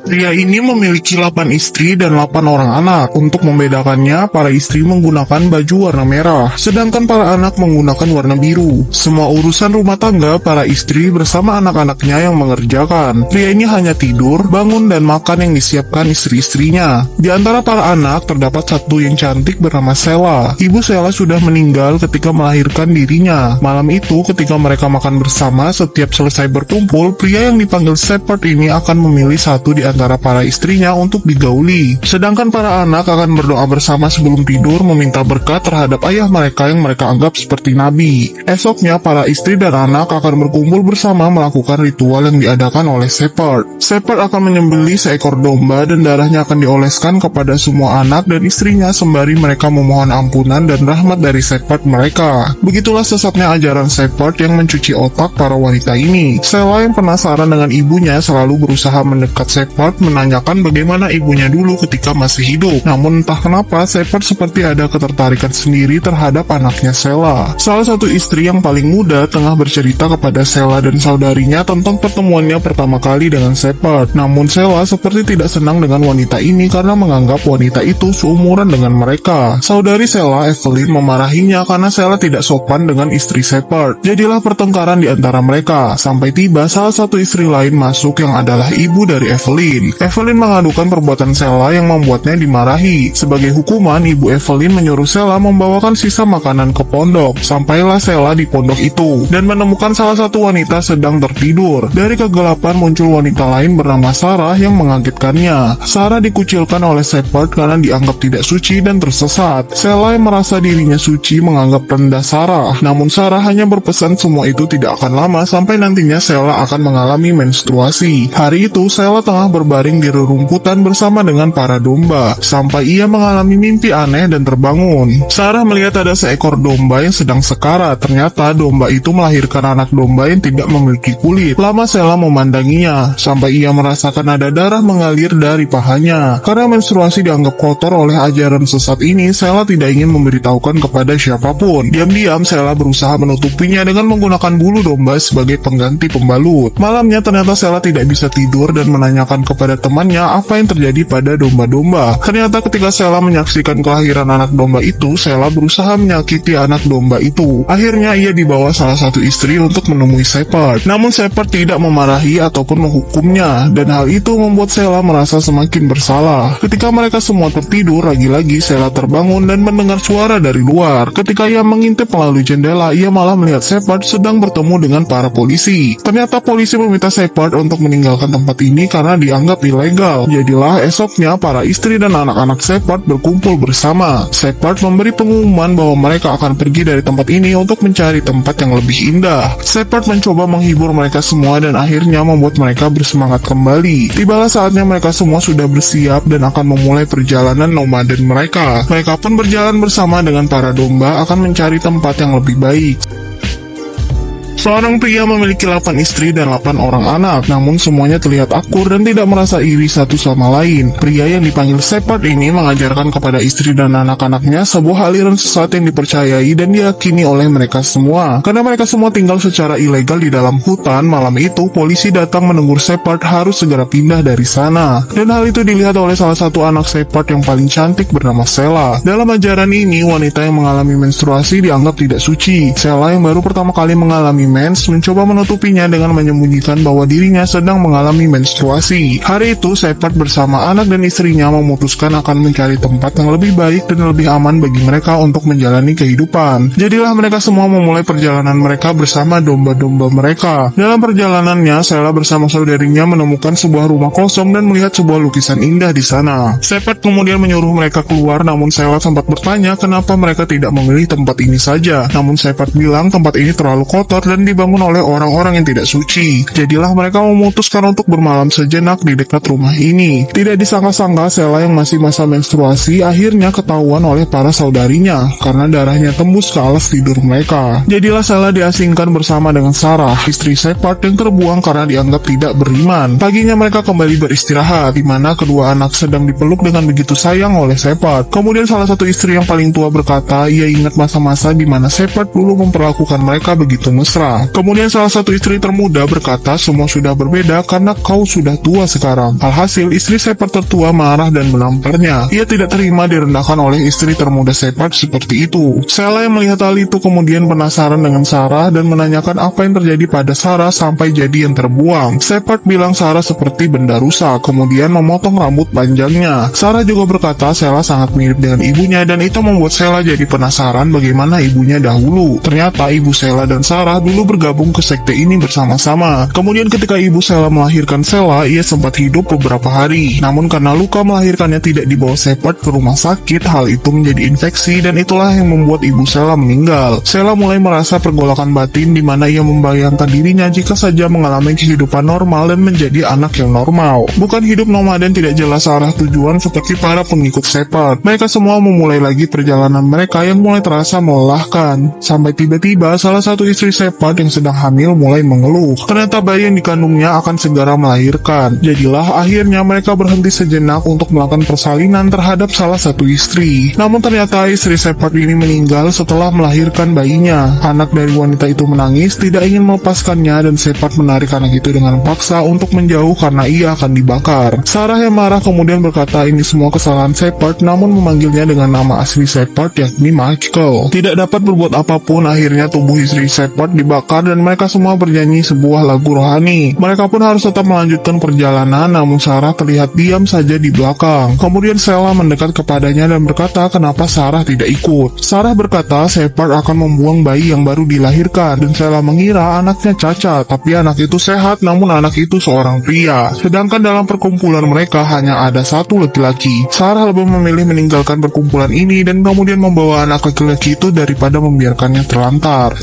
Pria ini memiliki 8 istri dan 8 orang anak. Untuk membedakannya, para istri menggunakan baju warna merah, sedangkan para anak menggunakan warna biru. Semua urusan rumah tangga para istri bersama anak-anaknya yang mengerjakan. Pria ini hanya tidur, bangun, dan makan yang disiapkan istri-istrinya. Di antara para anak, terdapat satu yang cantik bernama Sheila. Ibu Sheila sudah meninggal ketika melahirkan dirinya. Malam itu, ketika mereka makan bersama, setiap selesai berkumpul, pria yang dipanggil Shepard ini akan memilih satu di antara para istrinya untuk digauli. Sedangkan para anak akan berdoa bersama sebelum tidur meminta berkat terhadap ayah mereka yang mereka anggap seperti nabi. Esoknya para istri dan anak akan berkumpul bersama melakukan ritual yang diadakan oleh Shepard. Shepard akan menyembelih seekor domba dan darahnya akan dioleskan kepada semua anak dan istrinya sembari mereka memohon ampunan dan rahmat dari Shepard mereka. Begitulah sesatnya ajaran Shepard yang mencuci otak para wanita ini. Sheila yang penasaran dengan ibunya selalu berusaha mendekat Shepard menanyakan bagaimana ibunya dulu ketika masih hidup. Namun entah kenapa Shepard seperti ada ketertarikan sendiri terhadap anaknya Sheila. Salah satu istri yang paling muda tengah bercerita kepada Sheila dan saudarinya tentang pertemuannya pertama kali dengan Shepard. Namun Sheila seperti tidak senang dengan wanita ini karena menganggap wanita itu seumuran dengan mereka. Saudari Sheila, Evelyn, memarahinya karena Sheila tidak sopan dengan istri Shepard. Jadilah pertengkaran di antara mereka. Sampai tiba salah satu istri lain masuk yang adalah ibu dari Evelyn. Evelyn mengadukan perbuatan Sheila yang membuatnya dimarahi. Sebagai hukuman, ibu Evelyn menyuruh Sheila membawakan sisa makanan ke pondok. Sampailah Sheila di pondok itu dan menemukan salah satu wanita sedang tertidur. Dari kegelapan muncul wanita lain bernama Sarah yang mengagetkannya. Sarah dikucilkan oleh Shepard karena dianggap tidak suci dan tersesat. Sheila yang merasa dirinya suci menganggap rendah Sarah. Namun Sarah hanya berpesan semua itu tidak akan lama sampai nantinya Sheila akan mengalami menstruasi. Hari itu Sheila tengah berbaring di rerumputan bersama dengan para domba, sampai ia mengalami mimpi aneh dan terbangun. Sarah melihat ada seekor domba yang sedang sekarat. Ternyata domba itu melahirkan anak domba yang tidak memiliki kulit. Lama Sheila memandanginya, sampai ia merasakan ada darah mengalir dari pahanya. Karena menstruasi dianggap kotor oleh ajaran sesat ini, Sheila tidak ingin memberitahukan kepada siapapun. Diam-diam Sheila berusaha menutupinya dengan menggunakan bulu domba sebagai pengganti pembalut. Malamnya ternyata Sheila tidak bisa tidur dan menanyakan kepada temannya apa yang terjadi pada domba-domba. Ternyata ketika Sheila menyaksikan kelahiran anak domba itu, Sheila berusaha menyakiti anak domba itu. Akhirnya ia dibawa salah satu istri untuk menemui Shepard. Namun Shepard tidak memarahi ataupun menghukumnya, dan hal itu membuat Sheila merasa semakin bersalah. Ketika mereka semua tertidur, lagi-lagi Sheila terbangun dan mendengar suara dari luar. Ketika ia mengintip melalui jendela, ia malah melihat Shepard sedang bertemu dengan para polisi. Ternyata polisi meminta Shepard untuk meninggalkan tempat ini karena dianggap ilegal. Jadilah esoknya para istri dan anak-anak Shepard berkumpul bersama. Shepard memberi pengumuman bahwa mereka akan pergi dari tempat ini untuk mencari tempat yang lebih indah. Shepard mencoba menghibur mereka semua dan akhirnya membuat mereka bersemangat kembali. Tibalah saatnya mereka semua sudah bersiap dan akan memulai perjalanan nomaden mereka. Mereka pun berjalan bersama dengan para domba akan mencari tempat yang lebih baik. Seorang pria memiliki 8 istri dan 8 orang anak, namun semuanya terlihat akur dan tidak merasa iri satu sama lain. Pria yang dipanggil Shepard ini mengajarkan kepada istri dan anak-anaknya sebuah aliran sesat yang dipercayai dan diyakini oleh mereka semua. Karena mereka semua tinggal secara ilegal di dalam hutan, malam itu polisi datang menegur Shepard harus segera pindah dari sana. Dan hal itu dilihat oleh salah satu anak Shepard yang paling cantik bernama Sheila. Dalam ajaran ini, wanita yang mengalami menstruasi dianggap tidak suci. Sheila yang baru pertama kali mengalami mencoba menutupinya dengan menyembunyikan bahwa dirinya sedang mengalami menstruasi. Hari itu Shepard bersama anak dan istrinya memutuskan akan mencari tempat yang lebih baik dan lebih aman bagi mereka untuk menjalani kehidupan. Jadilah mereka semua memulai perjalanan mereka bersama domba-domba mereka. Dalam perjalanannya, Sheila bersama saudarinya menemukan sebuah rumah kosong dan melihat sebuah lukisan indah di sana. Shepard kemudian menyuruh mereka keluar, namun Sheila sempat bertanya kenapa mereka tidak memilih tempat ini saja. Namun Shepard bilang tempat ini terlalu kotor dan dibangun oleh orang-orang yang tidak suci. Jadilah mereka memutuskan untuk bermalam sejenak di dekat rumah ini. Tidak disangka-sangka Sheila yang masih masa menstruasi akhirnya ketahuan oleh para saudarinya karena darahnya tembus ke alas tidur mereka. Jadilah Sheila diasingkan bersama dengan Sarah, istri Shepard yang terbuang karena dianggap tidak beriman. Paginya mereka kembali beristirahat, di mana kedua anak sedang dipeluk dengan begitu sayang oleh Shepard. Kemudian salah satu istri yang paling tua berkata ia ingat masa-masa di mana Shepard dulu memperlakukan mereka begitu mesra. mereka. Kemudian salah satu istri termuda berkata, semua sudah berbeda karena kau sudah tua sekarang. Alhasil istri Shepard tertua marah dan menamparnya. Ia tidak terima direndahkan oleh istri termuda Shepard seperti itu. Sheila yang melihat hal itu kemudian penasaran dengan Sarah dan menanyakan apa yang terjadi pada Sarah sampai jadi yang terbuang. Shepard bilang Sarah seperti benda rusak, kemudian memotong rambut panjangnya. Sarah juga berkata Sheila sangat mirip dengan ibunya dan itu membuat Sheila jadi penasaran bagaimana ibunya dahulu. Ternyata ibu Sheila dan Sarah dulu bergabung ke sekte ini bersama-sama. Kemudian ketika ibu Sheila melahirkan Sheila, ia sempat hidup beberapa hari. Namun karena luka melahirkannya tidak dibawa Shepard ke rumah sakit, hal itu menjadi infeksi dan itulah yang membuat ibu Sheila meninggal. Sheila mulai merasa pergolakan batin di mana ia membayangkan dirinya jika saja mengalami kehidupan normal dan menjadi anak yang normal. Bukan hidup nomaden tidak jelas arah tujuan seperti para pengikut Shepard. Mereka semua memulai lagi perjalanan mereka yang mulai terasa melelahkan. Sampai tiba-tiba salah satu istri Shepard yang sedang hamil mulai mengeluh. Ternyata bayi yang dikandungnya akan segera melahirkan. Jadilah akhirnya mereka berhenti sejenak untuk melakukan persalinan terhadap salah satu istri. Namun ternyata istri Shepard ini meninggal setelah melahirkan bayinya. Anak dari wanita itu menangis, tidak ingin melepaskannya dan Shepard menarik anak itu dengan paksa untuk menjauh karena ia akan dibakar. Sarah yang marah kemudian berkata ini semua kesalahan Shepard, namun memanggilnya dengan nama asli Shepard yakni Michael. Tidak dapat berbuat apapun, akhirnya tubuh istri Shepard dibakar dan mereka semua bernyanyi sebuah lagu rohani. Mereka pun harus tetap melanjutkan perjalanan, namun Sarah terlihat diam saja di belakang. Kemudian Sheila mendekat kepadanya dan berkata kenapa Sarah tidak ikut. Sarah berkata Shepard akan membuang bayi yang baru dilahirkan dan Sheila mengira anaknya cacat, tapi anak itu sehat, namun anak itu seorang pria. Sedangkan dalam perkumpulan mereka hanya ada satu laki-laki. Sarah lebih memilih meninggalkan perkumpulan ini dan kemudian membawa anak laki-laki itu daripada membiarkannya terlantar.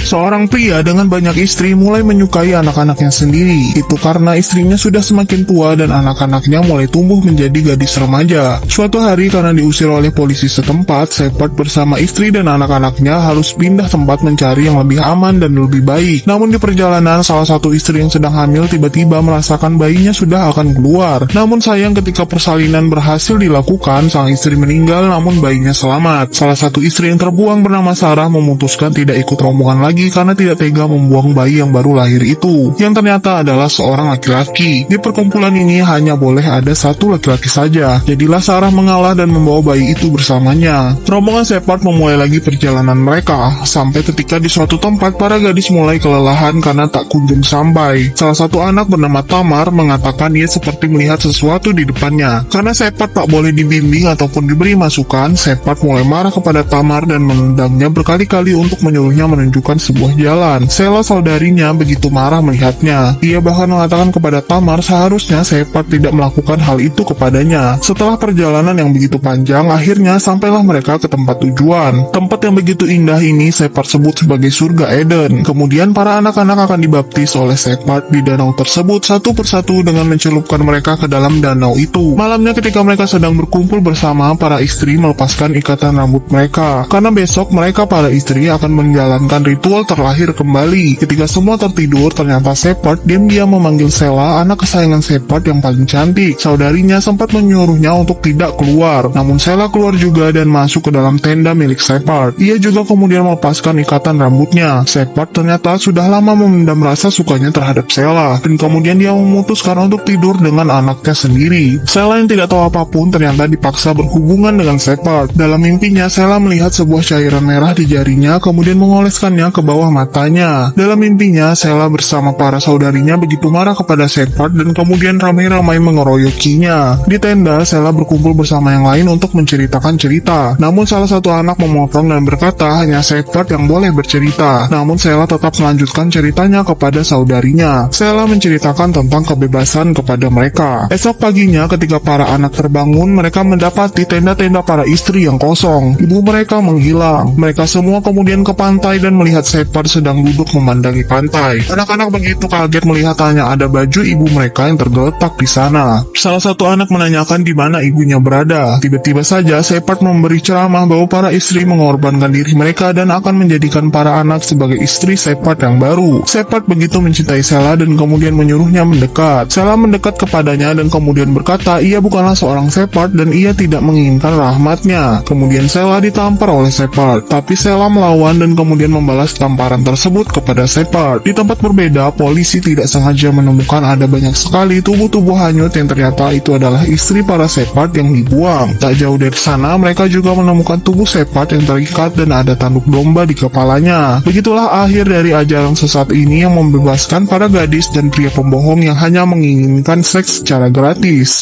Seorang pria dengan banyak istri mulai menyukai anak-anaknya sendiri. Itu karena istrinya sudah semakin tua dan anak-anaknya mulai tumbuh menjadi gadis remaja. Suatu hari karena diusir oleh polisi setempat, Shepard bersama istri dan anak-anaknya harus pindah tempat mencari yang lebih aman dan lebih baik. Namun di perjalanan, salah satu istri yang sedang hamil tiba-tiba merasakan bayinya sudah akan keluar. Namun sayang ketika persalinan berhasil dilakukan, sang istri meninggal namun bayinya selamat. Salah satu istri yang terbuang bernama Sarah memutuskan tidak ikut rombongan lagi karena tidak tega membuang bayi yang baru lahir itu, yang ternyata adalah seorang laki-laki. Di perkumpulan ini hanya boleh ada satu laki-laki saja. Jadilah Sarah mengalah dan membawa bayi itu bersamanya. Rombongan Shepard memulai lagi perjalanan mereka, sampai ketika di suatu tempat para gadis mulai kelelahan karena tak kunjung sampai. Salah satu anak bernama Tamar mengatakan ia seperti melihat sesuatu di depannya. Karena Shepard tak boleh dibimbing ataupun diberi masukan, Shepard mulai marah kepada Tamar dan menendangnya berkali-kali untuk menyuruhnya menunjukkan sebuah jalan. Sheila saudarinya begitu marah melihatnya. Ia bahkan mengatakan kepada Tamar seharusnya Shepard tidak melakukan hal itu kepadanya. Setelah perjalanan yang begitu panjang, akhirnya sampailah mereka ke tempat tujuan. Tempat yang begitu indah ini Shepard sebut sebagai surga Eden. Kemudian para anak-anak akan dibaptis oleh Shepard di danau tersebut satu persatu dengan mencelupkan mereka ke dalam danau itu. Malamnya ketika mereka sedang berkumpul bersama, para istri melepaskan ikatan rambut mereka. Karena besok mereka para istri akan menjalankan ritual terlahir kembali. Ketika semua tertidur, ternyata Shepard diam-diam memanggil Sheila, anak kesayangan Shepard yang paling cantik. Saudarinya sempat menyuruhnya untuk tidak keluar, namun Sheila keluar juga dan masuk ke dalam tenda milik Shepard. Ia juga kemudian melepaskan ikatan rambutnya. Shepard ternyata sudah lama memendam rasa sukanya terhadap Sheila, dan kemudian dia memutuskan untuk tidur dengan anaknya sendiri. Sheila yang tidak tahu apapun ternyata dipaksa berhubungan dengan Shepard. Dalam mimpinya, Sheila melihat sebuah cairan merah di jarinya, kemudian mengoleskannya ke bawah matanya. Dalam mimpinya, Sheila bersama para saudarinya begitu marah kepada Shepard dan kemudian ramai-ramai mengeroyokinya. Di tenda, Sheila berkumpul bersama yang lain untuk menceritakan cerita. Namun salah satu anak memotong dan berkata hanya Shepard yang boleh bercerita. Namun Sheila tetap melanjutkan ceritanya kepada saudarinya. Sheila menceritakan tentang kebebasan kepada mereka. Esok paginya ketika para anak terbangun, mereka mendapati tenda-tenda para istri yang kosong. Ibu mereka menghilang. Mereka semua kemudian ke pantai dan melihat Shepard sedang duduk memandangi pantai. Anak-anak begitu kaget melihat hanya ada baju ibu mereka yang tergeletak di sana. Salah satu anak menanyakan di mana ibunya berada. Tiba-tiba saja Shepard memberi ceramah bahwa para istri mengorbankan diri mereka dan akan menjadikan para anak sebagai istri Shepard yang baru. Shepard begitu mencintai Sheila dan kemudian menyuruhnya mendekat. Sheila mendekat kepadanya dan kemudian berkata ia bukanlah seorang Shepard dan ia tidak menginginkan rahmatnya. Kemudian Sheila ditampar oleh Shepard, tapi Sheila melawan dan kemudian membalas tamparan tersebut kepada Shepard. Di tempat berbeda, polisi tidak sengaja menemukan ada banyak sekali tubuh-tubuh hanyut yang ternyata itu adalah istri para Shepard yang dibuang. Tak jauh dari sana, mereka juga menemukan tubuh Shepard yang terikat dan ada tanduk domba di kepalanya. Begitulah akhir dari ajaran sesat ini yang membebaskan para gadis dan pria pembohong yang hanya menginginkan seks secara gratis.